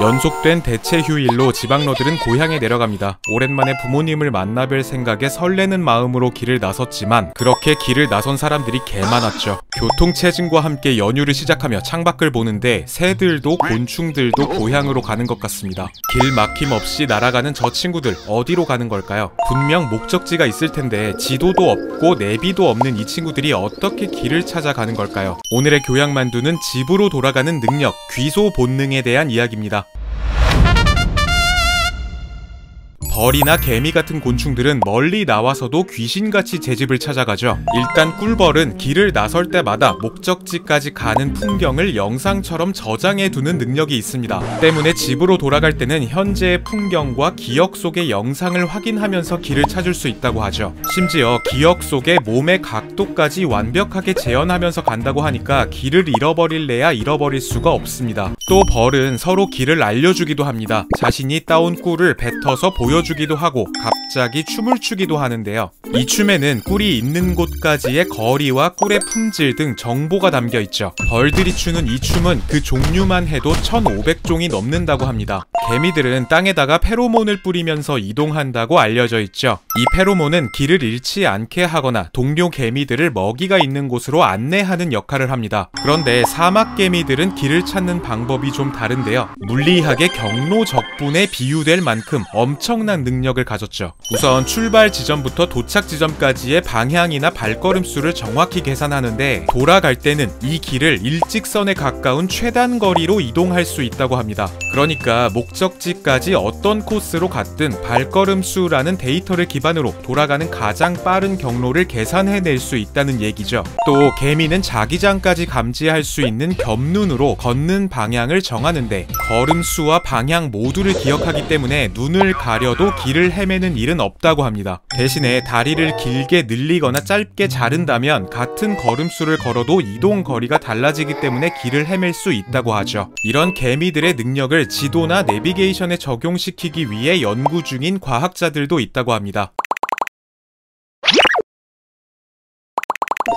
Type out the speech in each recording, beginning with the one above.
연속된 대체 휴일로 지방러들은 고향에 내려갑니다. 오랜만에 부모님을 만나뵐 생각에 설레는 마음으로 길을 나섰지만 그렇게 길을 나선 사람들이 개 많았죠. 교통체증과 함께 연휴를 시작하며 창밖을 보는데 새들도 곤충들도 고향으로 가는 것 같습니다. 길 막힘 없이 날아가는 저 친구들 어디로 가는 걸까요? 분명 목적지가 있을 텐데 지도도 없고 내비도 없는 이 친구들이 어떻게 길을 찾아가는 걸까요? 오늘의 교양만두는 집으로 돌아가는 능력, 귀소 본능에 대한 이야기입니다. 벌이나 개미 같은 곤충들은 멀리 나와서도 귀신같이 제 집을 찾아가죠. 일단 꿀벌은 길을 나설 때마다 목적지까지 가는 풍경을 영상처럼 저장해두는 능력이 있습니다. 때문에 집으로 돌아갈 때는 현재의 풍경과 기억 속의 영상을 확인하면서 길을 찾을 수 있다고 하죠. 심지어 기억 속의 몸의 각도까지 완벽하게 재현하면서 간다고 하니까 길을 잃어버릴래야 잃어버릴 수가 없습니다. 또 벌은 서로 길을 알려주기도 합니다. 자신이 따온 꿀을 뱉어서 보여주기도 하고 갑자기 춤을 추기도 하는데요. 이 춤에는 꿀이 있는 곳까지의 거리와 꿀의 품질 등 정보가 담겨 있죠. 벌들이 추는 이 춤은 그 종류만 해도 1500종이 넘는다고 합니다. 개미들은 땅에다가 페로몬을 뿌리면서 이동한다고 알려져 있죠. 이 페로몬은 길을 잃지 않게 하거나 동료 개미들을 먹이가 있는 곳으로 안내하는 역할을 합니다. 그런데 사막 개미들은 길을 찾는 방법이 좀 다른데요. 물리학의 경로 적분에 비유될 만큼 엄청난 능력을 가졌죠. 우선 출발 지점부터 도착 지점까지의 방향이나 발걸음 수를 정확히 계산하는데 돌아갈 때는 이 길을 일직선에 가까운 최단 거리로 이동할 수 있다고 합니다. 그러니까 목적지까지 어떤 코스로 갔든 발걸음 수라는 데이터를 기반으로 돌아가는 가장 빠른 경로를 계산해낼 수 있다는 얘기죠. 또 개미는 자기장까지 감지할 수 있는 겸눈으로 걷는 방향을 정하는데 걸음수와 방향 모두를 기억하기 때문에 눈을 가려도 길을 헤매는 일은 없다고 합니다. 대신에 다리를 길게 늘리거나 짧게 자른다면 같은 걸음수를 걸어도 이동 거리가 달라지기 때문에 길을 헤맬 수 있다고 하죠. 이런 개미들의 능력을 지도나 내비게이션에 적용시키기 위해 연구 중인 과학자들도 있다고 합니다.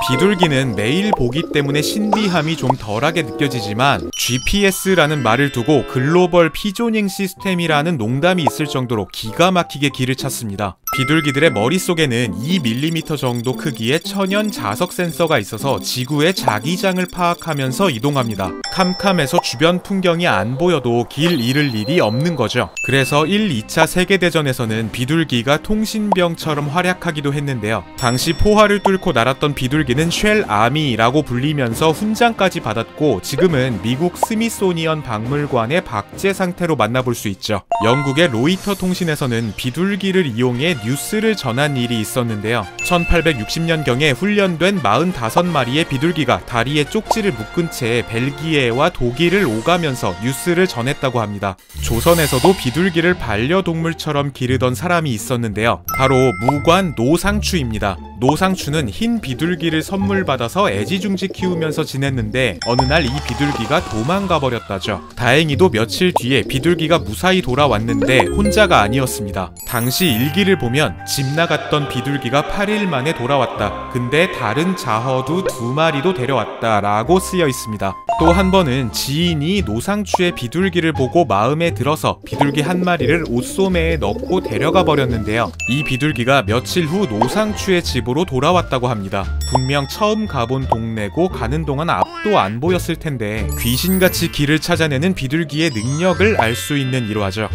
비둘기는 매일 보기 때문에 신비함이 좀 덜하게 느껴지지만 GPS라는 말을 두고 글로벌 피조닝 시스템이라는 농담이 있을 정도로 기가 막히게 길을 찾습니다. 비둘기들의 머릿속에는 2mm 정도 크기의 천연 자석 센서가 있어서 지구의 자기장을 파악하면서 이동합니다. 캄캄해서 주변 풍경이 안 보여도 길 잃을 일이 없는 거죠. 그래서 1, 2차 세계대전에서는 비둘기가 통신병처럼 활약하기도 했는데요. 당시 포화를 뚫고 날았던 비둘기는 쉘아미라고 불리면서 훈장까지 받았고 지금은 미국 스미소니언 박물관의 박제 상태로 만나볼 수 있죠. 영국의 로이터 통신에서는 비둘기를 이용해 뉴스를 전한 일이 있었는데요. 1860년경에 훈련된 45마리의 비둘기가 다리에 쪽지를 묶은 채 벨기에와 독일을 오가면서 뉴스를 전했다고 합니다. 조선에서도 비둘기를 반려동물처럼 기르던 사람이 있었는데요. 바로 무관 노상추입니다. 노상추는 흰 비둘기를 선물 받아서 애지중지 키우면서 지냈는데 어느 날 이 비둘기가 도망가 버렸다죠. 다행히도 며칠 뒤에 비둘기가 무사히 돌아왔는데 혼자가 아니었습니다. 당시 일기를 보면 집 나갔던 비둘기가 8일 만에 돌아왔다. 근데 다른 자허도 2마리도 데려왔다 라고 쓰여 있습니다. 또 한 번은 지인이 노상추의 비둘기를 보고 마음에 들어서 비둘기 한 마리를 옷소매에 넣고 데려가 버렸는데요. 이 비둘기가 며칠 후 노상추의 집으로 돌아왔다고 합니다. 분명 처음 가본 동네고 가는 동안 앞도 안 보였을 텐데 귀신같이 길을 찾아내는 비둘기의 능력을 알 수 있는 일화죠.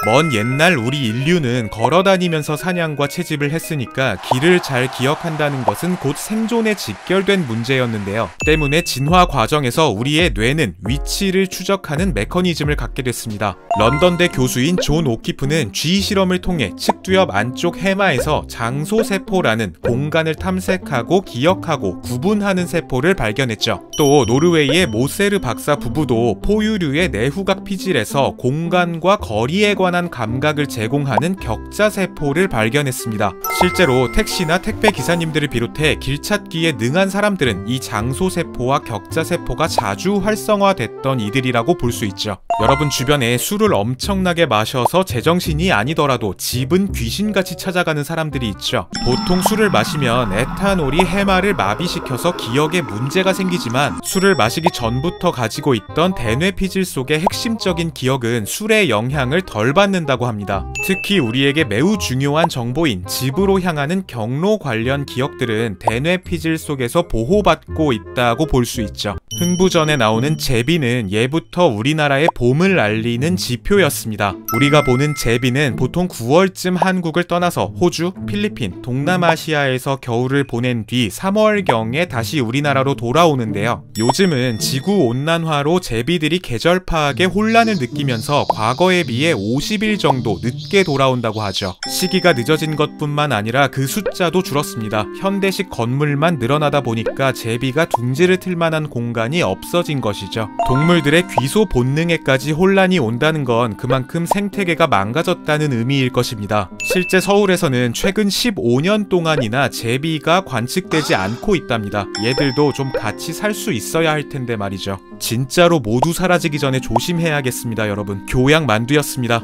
먼 옛날 우리 인류는 걸어다니면서 사냥과 채집을 했으니까 길을 잘 기억한다는 것은 곧 생존에 직결된 문제였는데요. 때문에 진화 과정에서 우리의 뇌는 위치를 추적하는 메커니즘을 갖게 됐습니다. 런던대 교수인 존 오키프는 쥐 실험을 통해 측두엽 안쪽 해마에서 장소세포라는 공간을 탐색하고 기억하고 구분하는 세포를 발견했죠. 또 노르웨이의 모세르 박사 부부도 포유류의 내후각 피질에서 공간과 거리에 관한 감각을 제공하는 격자세포를 발견했습니다. 실제로 택시나 택배 기사님들을 비롯해 길 찾기에 능한 사람들은 이 장소세포와 격자세포가 자주 활성화됐던 이들이라고 볼 수 있죠. 여러분 주변에 술을 엄청나게 마셔서 제정신이 아니더라도 집은 귀신같이 찾아가는 사람들이 있죠. 보통 술을 마시면 에탄올이 해마를 마비시켜서 기억에 문제가 생기지만 술을 마시기 전부터 가지고 있던 대뇌피질 속의 핵심적인 기억은 술의 영향을 덜 받는다고 합니다. 특히 우리에게 매우 중요한 정보인 집으로 향하는 경로 관련 기억들은 대뇌피질 속에서 보호받고 있다고 볼 수 있죠. 흥부전에 나오는 제비는 예부터 우리나라의 봄을 알리는 지표였습니다. 우리가 보는 제비는 보통 9월쯤 한국을 떠나서 호주, 필리핀, 동남아시아에서 겨울을 보낸 뒤 3월경에 다시 우리나라로 돌아오는데요. 요즘은 지구온난화로 제비들이 계절 파악에 혼란을 느끼면서 과거에 비해 50일 정도 늦게 돌아온다고 하죠. 시기가 늦어진 것뿐만 아니라 그 숫자도 줄었습니다. 현대식 건물만 늘어나다 보니까 제비가 둥지를 틀 만한 공간이 없어진 것이죠. 동물들의 귀소 본능에까지 혼란이 온다는 건 그만큼 생태계가 망가졌다는 의미일 것입니다. 실제 서울에서는 최근 15년 동안이나 제비가 관측되지 않고 있답니다. 얘들도 좀 같이 살 수 있어야 할 텐데 말이죠. 진짜로 모두 사라지기 전에 조심해야겠습니다, 여러분. 교양 만두였습니다.